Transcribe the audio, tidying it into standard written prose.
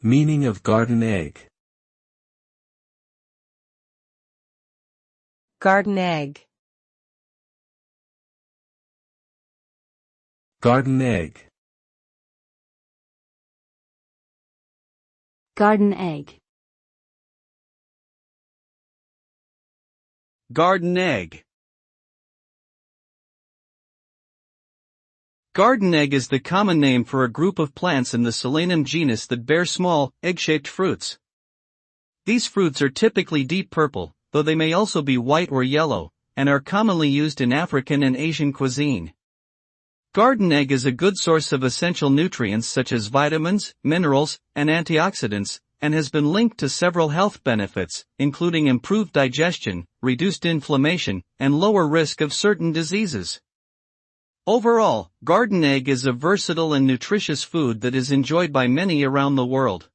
Meaning of garden egg. Garden egg. Garden egg. Garden egg. Garden egg. Garden egg is the common name for a group of plants in the Solanum genus that bear small, egg-shaped fruits. These fruits are typically deep purple, though they may also be white or yellow, and are commonly used in African and Asian cuisine. Garden egg is a good source of essential nutrients such as vitamins, minerals, and antioxidants, and has been linked to several health benefits, including improved digestion, reduced inflammation, and lower risk of certain diseases. Overall, garden egg is a versatile and nutritious food that is enjoyed by many around the world.